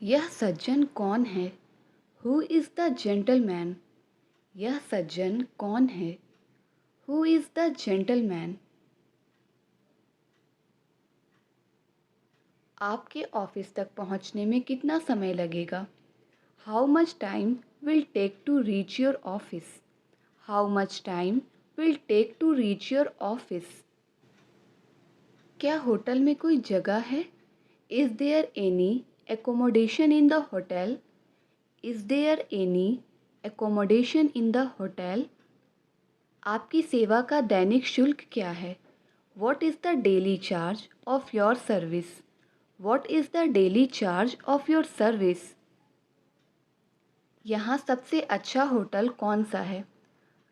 यह सज्जन कौन है? Who is the gentleman? यह सज्जन कौन है? Who is the gentleman? आपके ऑफिस तक पहुंचने में कितना समय लगेगा? How much time will take to reach your office? How much time will take to reach your office? क्या होटल में कोई जगह है? Is there any accommodation in the hotel? Is there any accommodation in the hotel? आपकी सेवा का दैनिक शुल्क क्या है? What is the daily charge of your service? What is the daily charge of your service? यहाँ सबसे अच्छा होटल कौन सा है?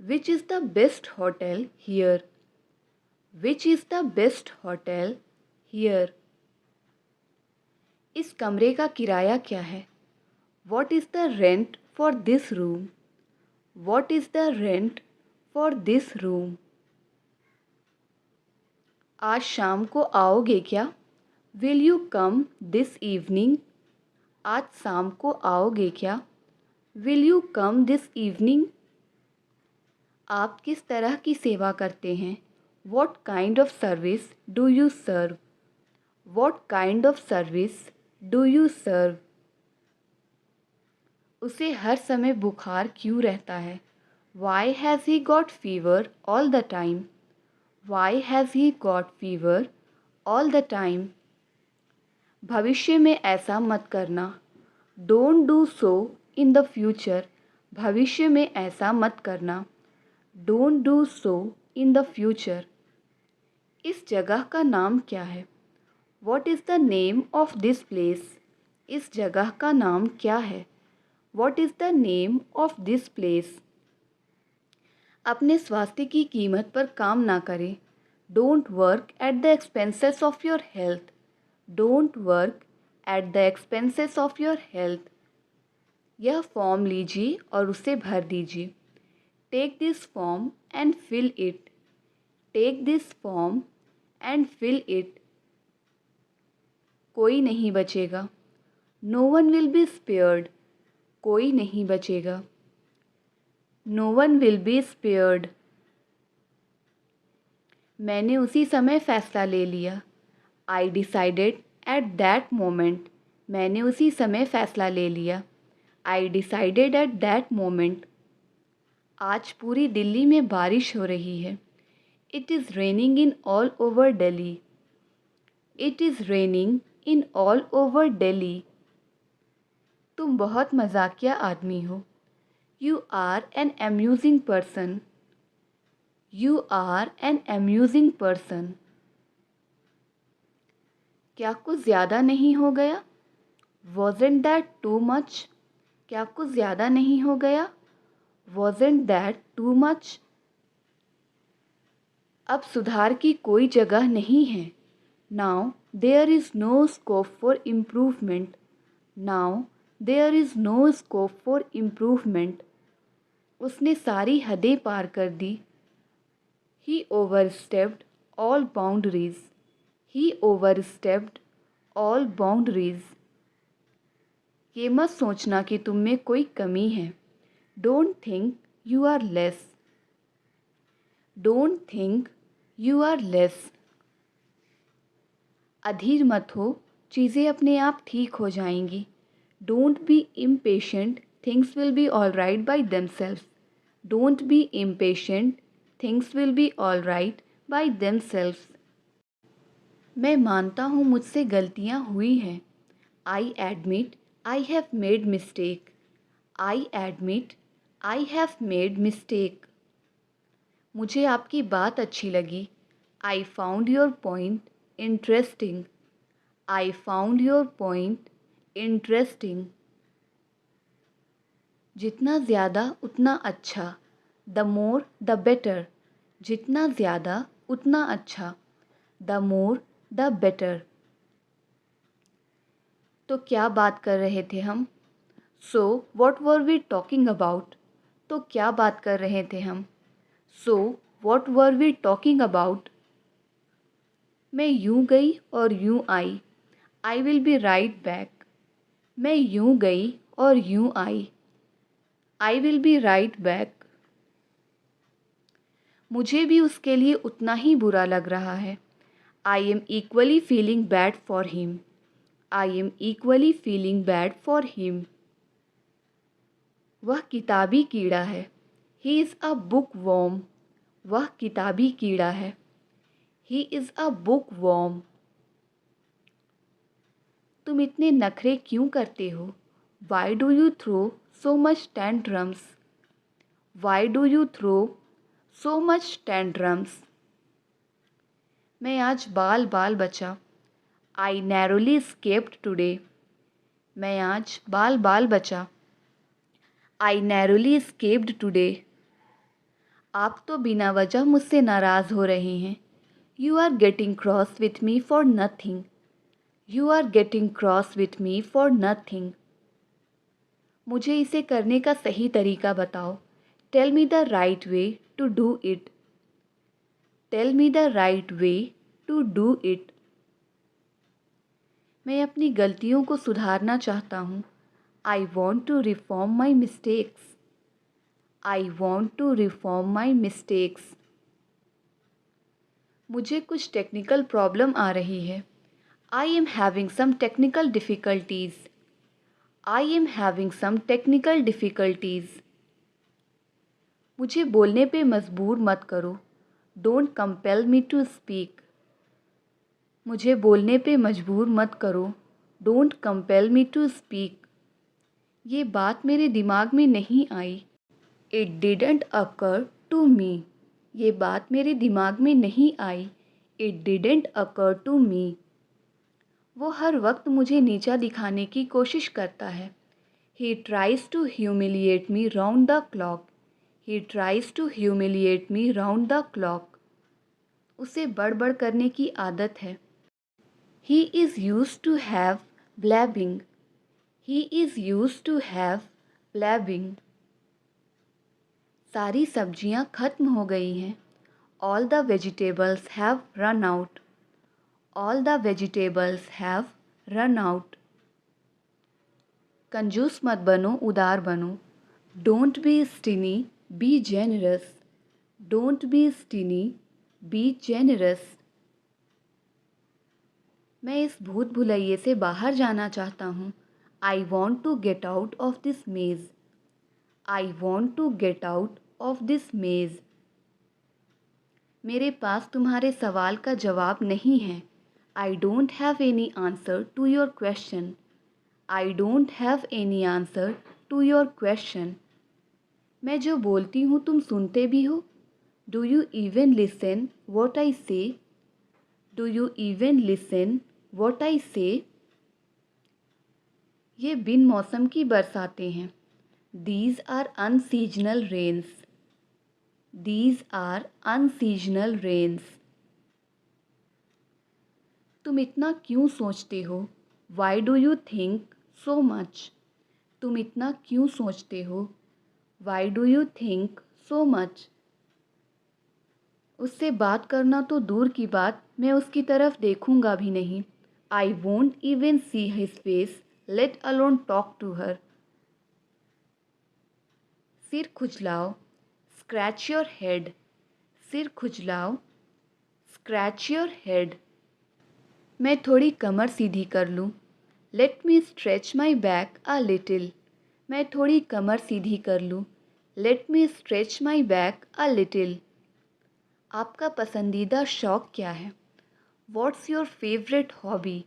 Which is the best hotel here? Which is the best hotel here? इस कमरे का किराया क्या है? What is the rent for this room? What is the rent for this room? आज शाम को आओगे क्या? Will you come this evening? आज शाम को आओगे क्या? Will you come this evening? आप किस तरह की सेवा करते हैं? What kind of service do you serve? What kind of service do you serve? उसे हर समय बुखार क्यों रहता है? Why has he got fever all the time? Why has he got fever all the time? भविष्य में ऐसा मत करना। Don't do so in the future. भविष्य में ऐसा मत करना। Don't do so in the future. इस जगह का नाम क्या है? What is the name of this place? इस जगह का नाम क्या है? What is the name of this place? अपने स्वास्थ्य की कीमत पर काम ना करें। Don't work at the expenses of your health. Don't work at the expenses of your health. यह फॉर्म लीजिए और उसे भर दीजिए। Take this form and fill it. Take this form and fill it. कोई नहीं बचेगा। No one will be spared. कोई नहीं बचेगा। No one will be spared. मैंने उसी समय फ़ैसला ले लिया। I decided at that moment. मैंने उसी समय फ़ैसला ले लिया। I decided at that moment. आज पूरी दिल्ली में बारिश हो रही है। It is raining in all over Delhi. It is raining in all over Delhi. तुम बहुत मजाकिया आदमी हो। You are an amusing person. You are an amusing person. क्या कुछ ज़्यादा नहीं हो गया? Wasn't that too much? क्या कुछ ज़्यादा नहीं हो गया? Wasn't that too much? अब सुधार की कोई जगह नहीं है। Now there is no scope for improvement. Now there is no scope for improvement. उसने सारी हदें पार कर दी। He overstepped all boundaries. He overstepped all boundaries. ये मत सोचना कि तुम में कोई कमी है। Don't think you are less. Don't think you are less. अधीर मत हो, चीज़ें अपने आप ठीक हो जाएंगी। Don't be impatient, things will be all right by themselves. Don't be impatient, things will be all right by themselves. मैं मानता हूँ मुझसे गलतियाँ हुई हैं। I admit I have made mistake. I admit I have made mistake. मुझे आपकी बात अच्छी लगी। I found your point interesting. I found your point interesting. जितना ज़्यादा उतना अच्छा। The more the better. जितना ज़्यादा उतना अच्छा। The more the better. तो क्या बात कर रहे थे हम? So what were we talking about? तो क्या बात कर रहे थे हम? So what were we talking about? मैं यूं गई और यूं आई। I will be right back. मैं यूं गई और यूं आई। I will be right back. मुझे भी उसके लिए उतना ही बुरा लग रहा है। I am equally feeling bad for him. I am equally feeling bad for him. वह किताबी कीड़ा है। He is a bookworm. वह किताबी कीड़ा है। He is a bookworm. तुम इतने नखरे क्यों करते हो? Why do you throw so much tantrums? Why do you throw so much tantrums? मैं आज बाल बाल बचा। I narrowly escaped today. मैं आज बाल बाल बचा। I narrowly escaped today. आप तो बिना वजह मुझसे नाराज़ हो रहे हैं। You are getting cross with me for nothing. You are getting cross with me for nothing. मुझे इसे करने का सही तरीका बताओ। Tell me the right way to do it. Tell me the right way to do it. मैं अपनी गलतियों को सुधारना चाहता हूँ। I want to reform my mistakes. I want to reform my mistakes. मुझे कुछ टेक्निकल प्रॉब्लम आ रही है। I am having some technical difficulties. I am having some technical difficulties. मुझे बोलने पे मजबूर मत करो। Don't compel me to speak. मुझे बोलने पे मजबूर मत करो। Don't compel me to speak. ये बात मेरे दिमाग में नहीं आई। It didn't occur to me. ये बात मेरे दिमाग में नहीं आई। It didn't occur to me. वो हर वक्त मुझे नीचा दिखाने की कोशिश करता है। He tries to humiliate me round the clock. He tries to humiliate me round the clock. उसे बड़बड़ करने की आदत है। He is used to have blabbing. He is used to have blabbing. सारी सब्जियां खत्म हो गई हैं। All the vegetables have run out. All the vegetables have run out. कंजूस मत बनो, उदार बनो। Don't be stingy, be generous. Don't be stingy, be generous. मैं इस भूत भुलैये से बाहर जाना चाहता हूँ। I want to get out of this maze. I want to get out of this maze. मेरे पास तुम्हारे सवाल का जवाब नहीं है। I don't have any answer to your question. I don't have any answer to your question. मैं जो बोलती हूँ तुम सुनते भी हो? Do you even listen what I say? Do you even listen what I say? ये बिन मौसम की बरसातें हैं। These are unseasonal rains. These are unseasonal rains. तुम इतना क्यों सोचते हो? Why do you think so much? तुम इतना क्यों सोचते हो? Why do you think so much? उससे बात करना तो दूर की बात, मैं उसकी तरफ देखूंगा भी नहीं। I won't even see his face, let alone talk to her. सिर खुजलाओ, स्क्रैच योर हेड। सिर खुजलाओ, स्क्रैच योर हेड। मैं थोड़ी कमर सीधी कर लूँ। Let me stretch my back a little. मैं थोड़ी कमर सीधी कर लूँ। Let me stretch my back a little. आपका पसंदीदा शौक़ क्या है? What's your favourite hobby?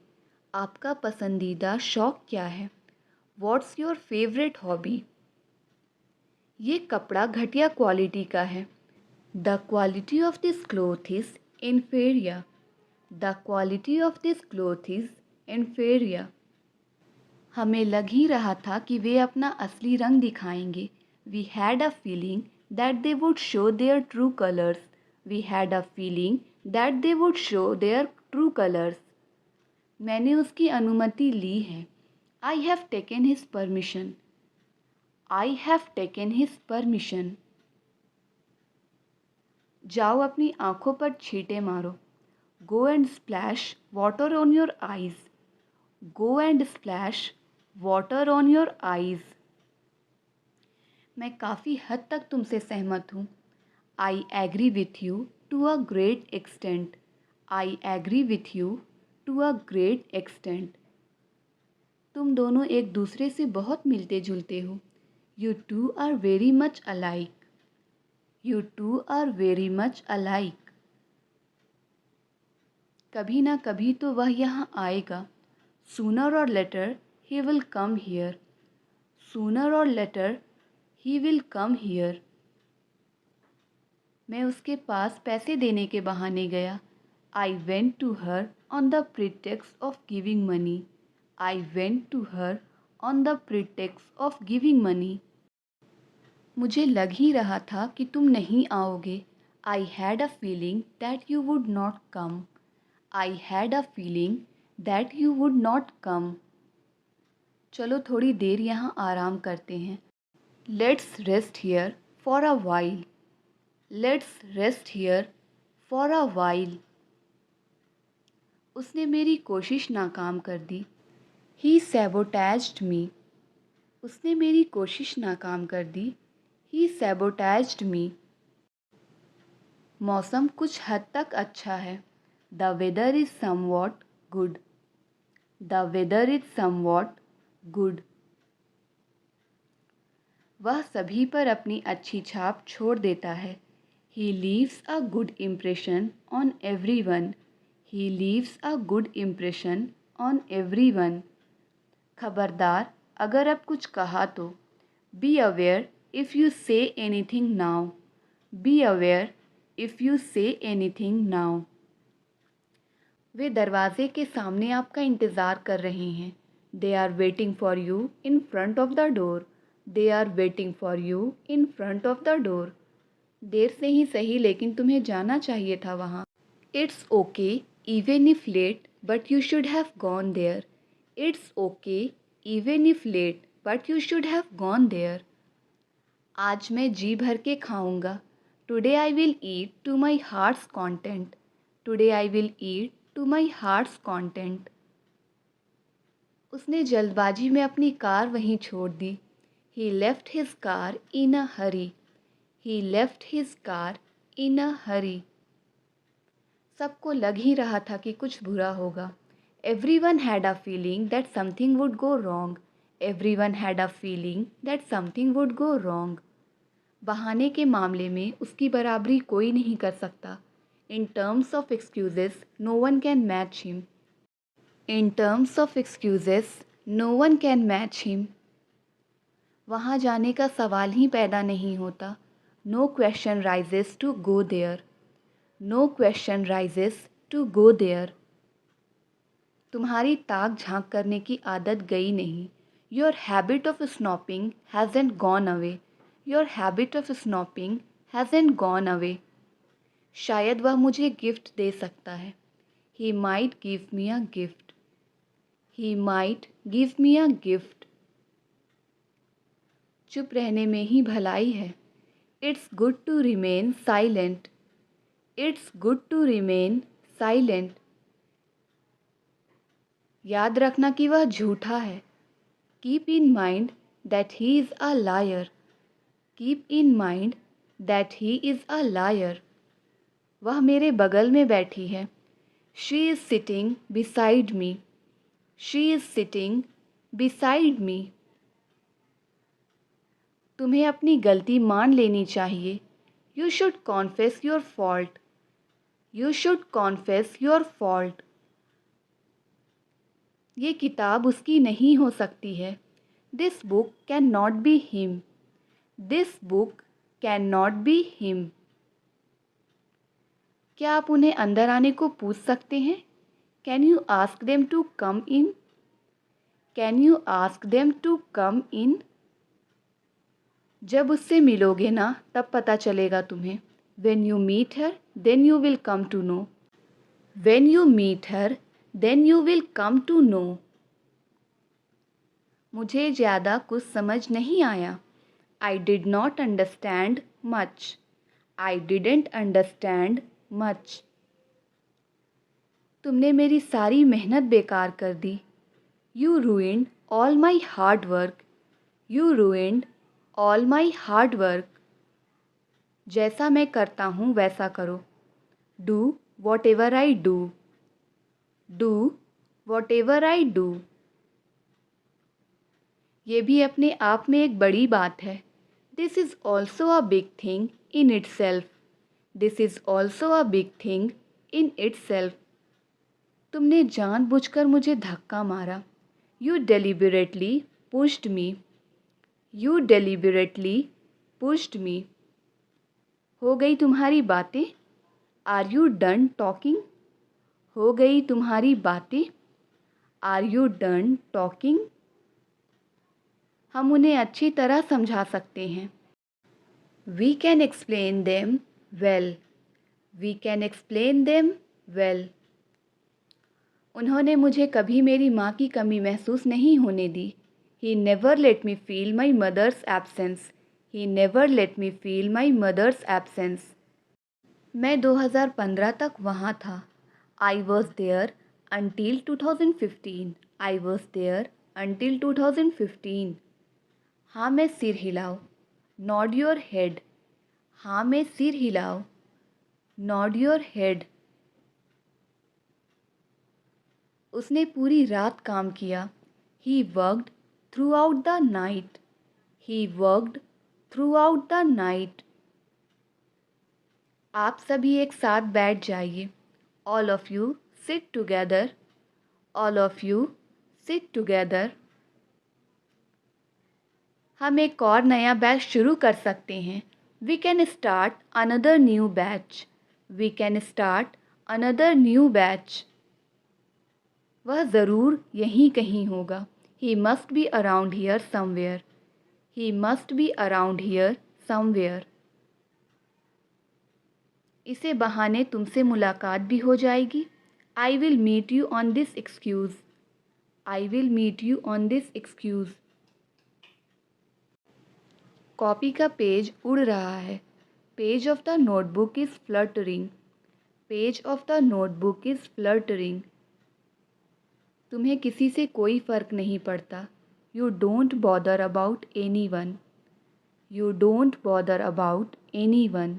आपका पसंदीदा शौक़ क्या है? What's your favourite hobby? ये कपड़ा घटिया क्वालिटी का है। The quality of this cloth is inferior. The quality of this cloth is inferior. हमें लग ही रहा था कि वे अपना असली रंग दिखाएंगे। We had a feeling that they would show their true colours. We had a feeling that they would show their true colours. मैंने उसकी अनुमति ली है। I have taken his permission. I have taken his permission. जाओ अपनी आँखों पर छींटे मारो। Go and splash water on your eyes. Go and splash water on your eyes. मैं काफ़ी हद तक तुमसे सहमत हूँ। I agree with you to a great extent. I agree with you to a great extent. तुम दोनों एक दूसरे से बहुत मिलते जुलते हो। You two are very much alike. You two are very much alike. कभी ना कभी तो वह यहाँ आएगा। Sooner or later he will come here. Sooner or later he will come here. मैं उसके पास पैसे देने के बहाने गया। I went to her on the pretext of giving money. I went to her on the pretext of giving money. मुझे लग ही रहा था कि तुम नहीं आओगे। I had a feeling that you would not come. I had a feeling that you would not come. चलो थोड़ी देर यहाँ आराम करते हैं। Let's rest here for a while. Let's rest here for a while. उसने मेरी कोशिश नाकाम कर दी। ही सैबोटैज्ड मी। उसने मेरी कोशिश नाकाम कर दी। ही सैबोटैज्ड मी। मौसम कुछ हद तक अच्छा है। The weather is somewhat good. The weather is somewhat good. वह सभी पर अपनी अच्छी छाप छोड़ देता है। He leaves a good impression on everyone. He leaves a good impression on everyone. खबरदार अगर अब कुछ कहा तो। Be aware if you say anything now. Be aware if you say anything now. वे दरवाजे के सामने आपका इंतज़ार कर रहे हैं। They are waiting for you in front of the door. They are waiting for you in front of the door. देर से ही सही लेकिन तुम्हें जाना चाहिए था वहाँ। It's okay even if late but you should have gone there. It's okay even if late but you should have gone there. आज मैं जी भर के खाऊंगा। Today I will eat to my heart's content. Today I will eat to my heart's content. उसने जल्दबाजी में अपनी कार वहीं छोड़ दी। He left his car in a hurry. He left his car in a hurry. सबको लग ही रहा था कि कुछ बुरा होगा। Everyone had a feeling that something would go wrong. Everyone had a feeling that something would go wrong. बहाने के मामले में उसकी बराबरी कोई नहीं कर सकता। In terms of excuses, no one can match him. In terms of excuses, no one can match him. वहाँ जाने का सवाल ही पैदा नहीं होता। No question rises to go there. No question rises to go there. तुम्हारी ताक झांक करने की आदत गई नहीं। Your habit of snapping hasn't gone away. Your habit of snapping hasn't gone away. शायद वह मुझे गिफ्ट दे सकता है। He might give me a gift. He might give me a gift. चुप रहने में ही भलाई है। It's good to remain silent. It's good to remain silent. याद रखना कि वह झूठा है। Keep in mind that he is a liar. Keep in mind that he is a liar. वह मेरे बगल में बैठी है। She is sitting beside me. She is sitting beside me. तुम्हें अपनी गलती मान लेनी चाहिए। You should confess your fault. You should confess your fault. ये किताब उसकी नहीं हो सकती है। This book can not be him. This book can not be him. क्या आप उन्हें अंदर आने को पूछ सकते हैं? Can you ask them to come in? Can you ask them to come in? जब उससे मिलोगे ना तब पता चलेगा तुम्हें। When you meet her then you will come to know. When you meet her then you will come to know. मुझे ज़्यादा कुछ समझ नहीं आया। I did not understand much. I didn't understand much. तुमने मेरी सारी मेहनत बेकार कर दी। You ruined all my hard work. You ruined all my hard work. जैसा मैं करता हूँ वैसा करो. Do whatever I do. Do whatever I do. ये भी अपने आप में एक बड़ी बात है. This is also a big thing in itself. This is also a big thing in itself. तुमने जानबूझकर मुझे धक्का मारा. You deliberately pushed me. You deliberately pushed me. हो गई तुम्हारी बातें? Are you done talking? हो गई तुम्हारी बातें? Are you done talking? हम उन्हें अच्छी तरह समझा सकते हैं. We can explain them well. We can explain them well. उन्होंने मुझे कभी मेरी माँ की कमी महसूस नहीं होने दी. He never let me feel my mother's absence. He never let me feel my mother's absence. मैं 2015 तक वहाँ था. I was there until 2015. I was there until 2015. हाँ मैं सिर हिलाओ. Nod your head. हाँ मैं सिर हिलाओ. Nod your head. उसने पूरी रात काम किया. He worked throughout the night. He worked throughout the night. आप सभी एक साथ बैठ जाइए. All of you sit together. All of you sit together. हम एक और नया बैच शुरू कर सकते हैं. We can start another new batch. We can start another new batch. वह ज़रूर यहीं कहीं होगा. He must be around here somewhere. He must be around here somewhere. इसे बहाने तुमसे मुलाकात भी हो जाएगी. I will meet you on this excuse. I will meet you on this excuse. Copy का पेज उड़ रहा है. Page of the notebook is fluttering. Page of the notebook is fluttering. तुम्हें किसी से कोई फ़र्क नहीं पड़ता. You don't bother about anyone. You don't bother about anyone.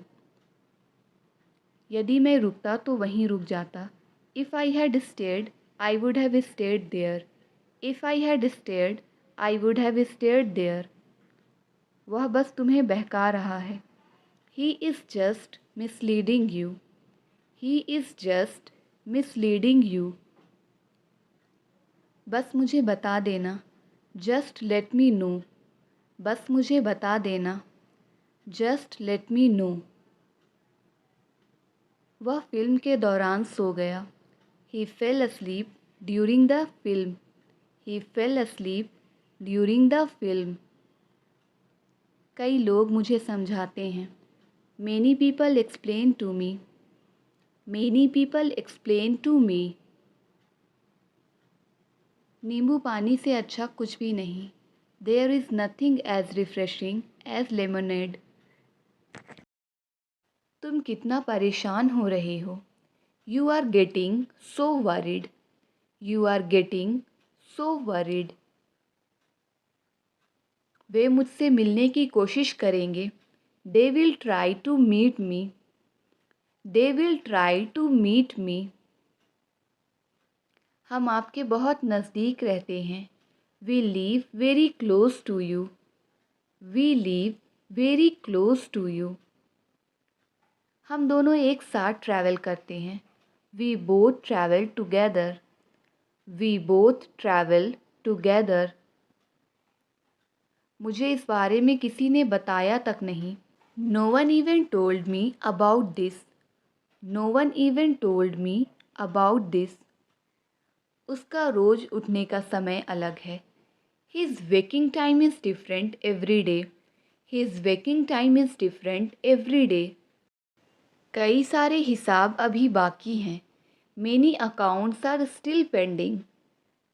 यदि मैं रुकता तो वहीं रुक जाता. If I had stayed, I would have stayed there. If I had stayed, I would have stayed there. वह बस तुम्हें बहका रहा है. He is just misleading you. He is just misleading you. बस मुझे बता देना. Just let me know. बस मुझे बता देना. Just let me know. वह फिल्म के दौरान सो गया. He fell asleep during the film. He fell asleep during the film. कई लोग मुझे समझाते हैं. Many people explain to me. Many people explain to me. नींबू पानी से अच्छा कुछ भी नहीं. There is nothing as refreshing as lemonade. तुम कितना परेशान हो रहे हो. You are getting so worried. You are getting so worried. वे मुझसे मिलने की कोशिश करेंगे. They will try to meet me. They will try to meet me. हम आपके बहुत नज़दीक रहते हैं. We live very close to you. We live very close to you. हम दोनों एक साथ ट्रैवल करते हैं. We both travel together. We both travel together. मुझे इस बारे में किसी ने बताया तक नहीं. No one even told me about this. No one even told me about this. उसका रोज़ उठने का समय अलग है. His waking time is different every day. His waking time is different every day. कई सारे हिसाब अभी बाकी हैं. Many accounts are still pending.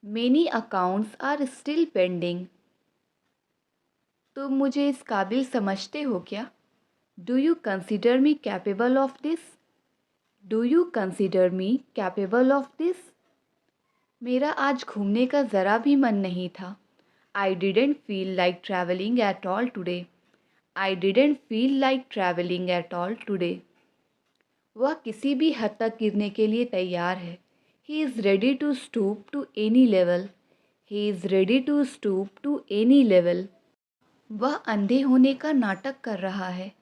Many accounts are still pending. तुम मुझे इस काबिल समझते हो क्या? Do you consider me capable of this? Do you consider me capable of this? मेरा आज घूमने का ज़रा भी मन नहीं था. I didn't feel like traveling at all today. I didn't feel like traveling at all today. वह किसी भी हद तक गिरने के लिए तैयार है. He is ready to stoop to any level. He is ready to stoop to any level. वह अंधे होने का नाटक कर रहा है.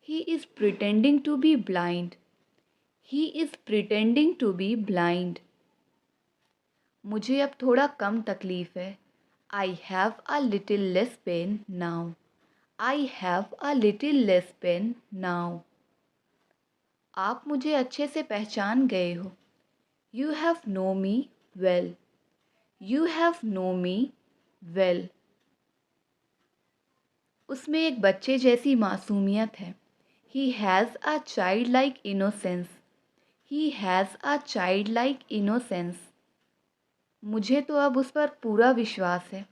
He is pretending to be blind. He is pretending to be blind. मुझे अब थोड़ा कम तकलीफ़ है. I have a little less pain now. I have a little less pain now. आप मुझे अच्छे से पहचान गए हो. You have known me well. You have known me well. उसमें एक बच्चे जैसी मासूमियत है. He has a childlike innocence. He has a childlike innocence. मुझे तो अब उस पर पूरा विश्वास है.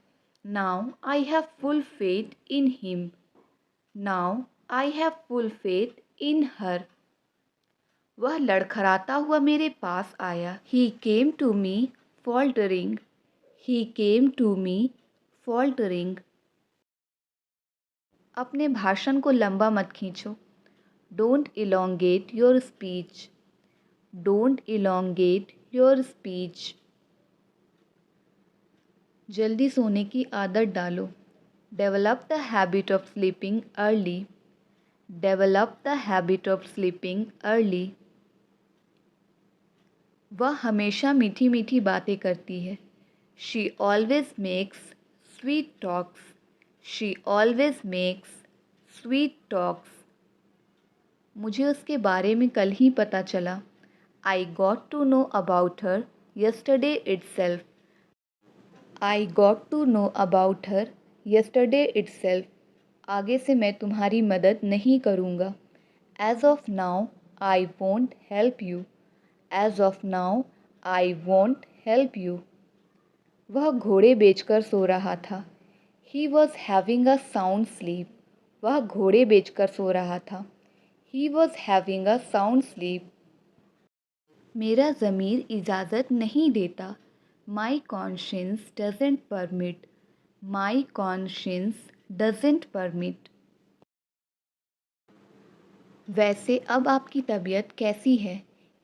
Now I have full faith in him. Now I have full faith in her. वह लड़खड़ाता हुआ मेरे पास आया. He came to me faltering. He came to me faltering. अपने भाषण को लंबा मत खींचो. Don't elongate your speech. Don't elongate your speech. जल्दी सोने की आदत डालो. Develop the habit of sleeping early. Develop the habit of sleeping early. वह हमेशा मीठी मीठी बातें करती है. She always makes sweet talks. She always makes sweet talks. मुझे उसके बारे में कल ही पता चला. I got to know about her yesterday itself. I got to know about her yesterday itself. आगे से मैं तुम्हारी मदद नहीं करूँगा. As of now, I won't help you. As of now, I won't help you. वह घोड़े बेचकर सो रहा था. He was having a sound sleep. वह घोड़े बेचकर सो रहा था. He was having a sound sleep. मेरा ज़मीर इजाज़त नहीं देता. My conscience doesn't permit. My conscience doesn't permit. वैसे अब आपकी तबीयत कैसी है?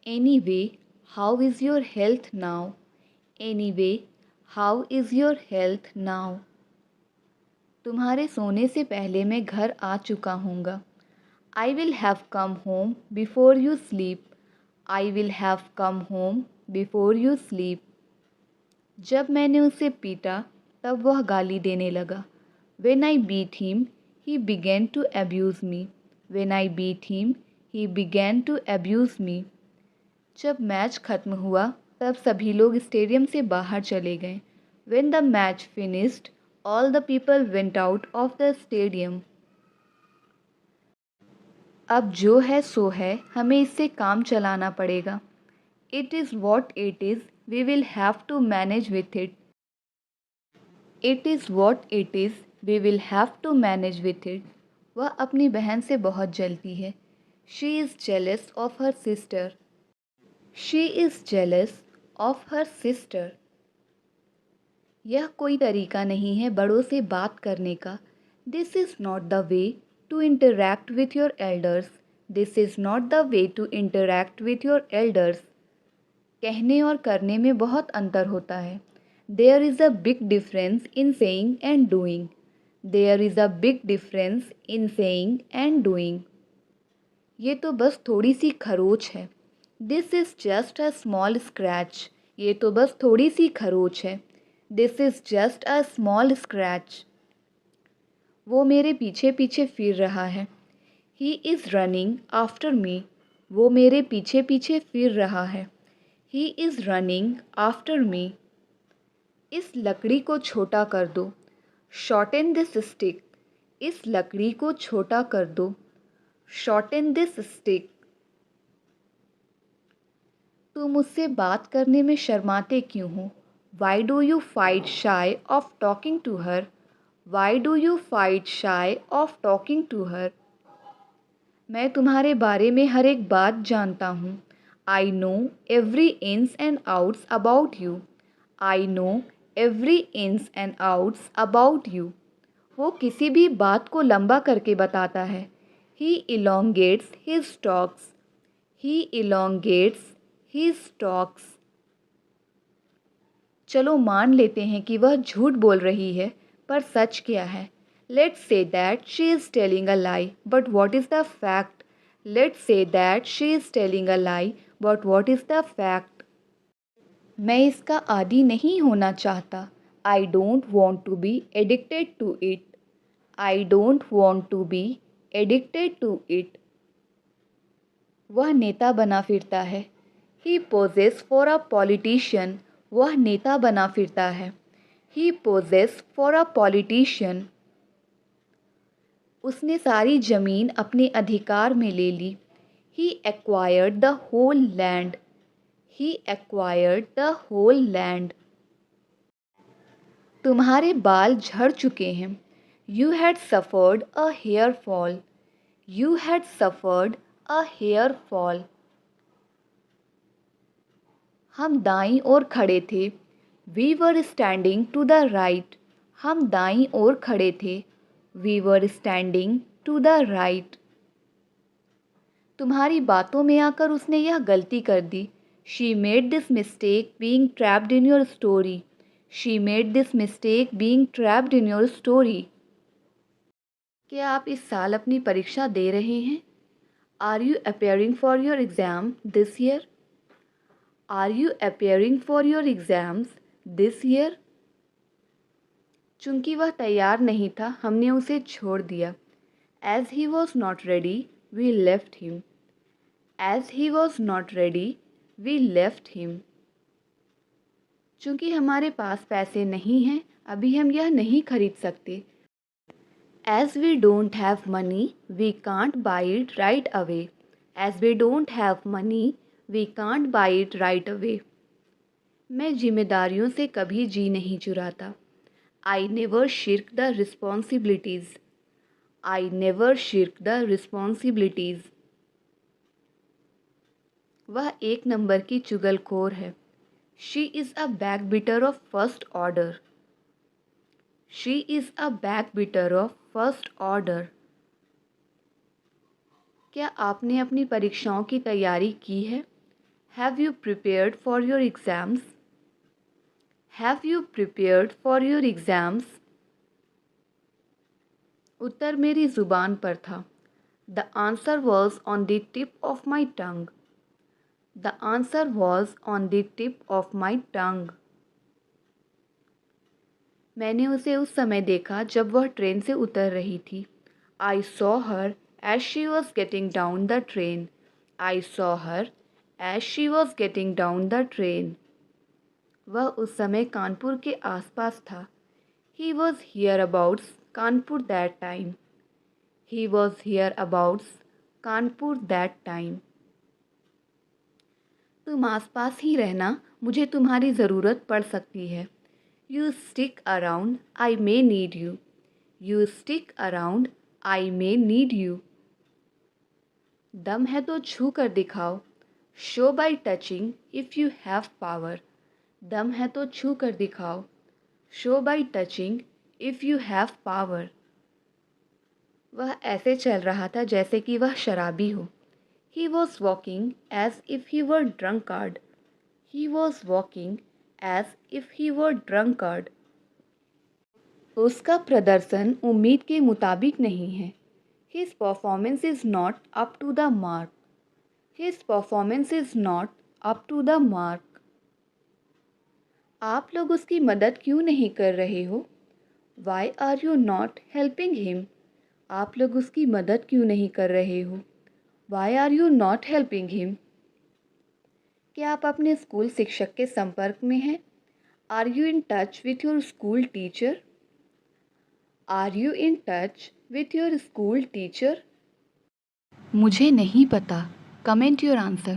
Anyway, how is your health now? Anyway, how is your health now? तुम्हारे सोने से पहले मैं घर आ चुका हूँगा. I will have come home before you sleep. I will have come home before you sleep. जब मैंने उसे पीटा तब वह गाली देने लगा. When I beat him, he began to abuse me. When I beat him, he began to abuse me. जब मैच ख़त्म हुआ तब सभी लोग स्टेडियम से बाहर चले गए. When the match finished, all the people went out of the stadium. अब जो है सो है, हमें इससे काम चलाना पड़ेगा. It is what it is, we will have to manage with it. It is what it is, we will have to manage with it. वह अपनी बहन से बहुत जलती है. She is jealous of her sister. She is jealous of her sister. यह कोई तरीका नहीं है बड़ों से बात करने का. This is not the way to interact with your elders. This is not the way to interact with your elders. कहने और करने में बहुत अंतर होता है. There is a big difference in saying and doing. There is a big difference in saying and doing. ये तो बस थोड़ी सी खरोच है. This is just a small scratch. ये तो बस थोड़ी सी खरोच है. This is just a small scratch. वो मेरे पीछे पीछे फिर रहा है. He is running after me. वो मेरे पीछे पीछे फिर रहा है. He is running after me. इस लकड़ी को छोटा कर दो. Shorten this stick. इस लकड़ी को छोटा कर दो. Shorten this stick. तुम मुझसे बात करने में शर्माते क्यों हो? Why do you fight shy of talking to her? Why do you fight shy of talking to her? मैं तुम्हारे बारे में हर एक बात जानता हूँ. I know every ins and outs about you. I know every ins and outs about you. वो किसी भी बात को लंबा करके बताता है। He elongates his talks. He elongates his talks. चलो मान लेते हैं कि वह झूठ बोल रही है, पर सच क्या है? Let's say that she is telling a lie, but what is the fact? Let's say that she is telling a lie, but what is the fact? मैं इसका आदी नहीं होना चाहता। I don't want to be addicted to it. I don't want to be addicted to it. वह नेता बना फिरता है। He poses for a politician. वह नेता बना फिरता है। He poses for a politician. उसने सारी जमीन अपने अधिकार में ले ली। He acquired the whole land. He acquired the whole land. तुम्हारे बाल झड़ चुके हैं। You had suffered a hair fall. You had suffered a hair fall. हम दाईं ओर खड़े थे। We were standing to the right. हम दाईं ओर खड़े थे। We were standing to the right. तुम्हारी बातों में आकर उसने यह गलती कर दी। She made this mistake being trapped in your story. She made this mistake being trapped in your story. क्या आप इस साल अपनी परीक्षा दे रहे हैं? Are you appearing for your exam this year? Are you appearing for your exams this year? चूंकि वह तैयार नहीं था, हमने उसे छोड़ दिया। As he was not ready we left him. As he was not ready we left him. चूंकि हमारे पास पैसे नहीं हैं, अभी हम यह नहीं खरीद सकते। As we don't have money we can't buy it right away. As we don't have money we can't buy it right away. मैं जिम्मेदारियों से कभी जी नहीं चुराता। I never shirk the responsibilities. I never shirk the responsibilities. वह एक number की चुगलखोर है। She is a backbiter of first order. She is a backbiter of first order. क्या आपने अपनी परीक्षाओं की तैयारी की है? Have you prepared for your exams? Have you prepared for your exams? उत्तर मेरी ज़ुबान पर था। The answer was on the tip of my tongue. The answer was on the tip of my tongue. मैंने उसे उस समय देखा जब वह ट्रेन से उतर रही थी। I saw her as she was getting down the train. I saw her as she was getting down the train. वह उस समय कानपुर के आसपास था। He was hereabouts Kanpur that time. He was hereabouts Kanpur that time. तुम आसपास ही रहना, मुझे तुम्हारी ज़रूरत पड़ सकती है। You stick around, I may need you. You stick around, I may need you. दम है तो छू कर दिखाओ। Show by touching if you have power. दम है तो छू कर दिखाओ। Show by touching if you have power. वह ऐसे चल रहा था जैसे कि वह शराबी हो। He was walking as if he were drunkard. He was walking as if he were drunkard. उसका प्रदर्शन उम्मीद के मुताबिक नहीं है। His performance is not up to the mark. His performance is not up to the mark. आप लोग उसकी मदद क्यों नहीं कर रहे हो? Why are you not helping him? आप लोग उसकी मदद क्यों नहीं कर रहे हो? Why are you not helping him? क्या आप अपने स्कूल शिक्षक के संपर्क में हैं? Are you in touch with your school teacher? Are you in touch with your school teacher? मुझे नहीं पता। Comment your answer.